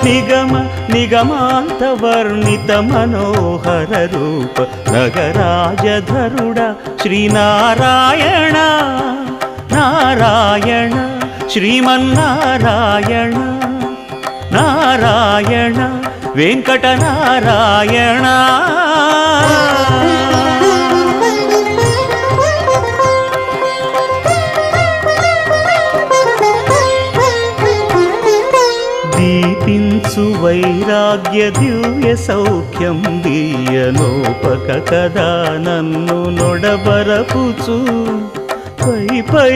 నిగమ నిగమాంతవర్ణిత మనోహర రూప నగరాజధరుడ శ్రీనారాయణ నారాయణ శ్రీమన్నారాయణ నారాయణ వెంకటనారాయణ. దీపించు వైరాగ్య దివ్య సౌఖ్యం దీయనోపక కదా నన్ను నొడబరపుచు పై పై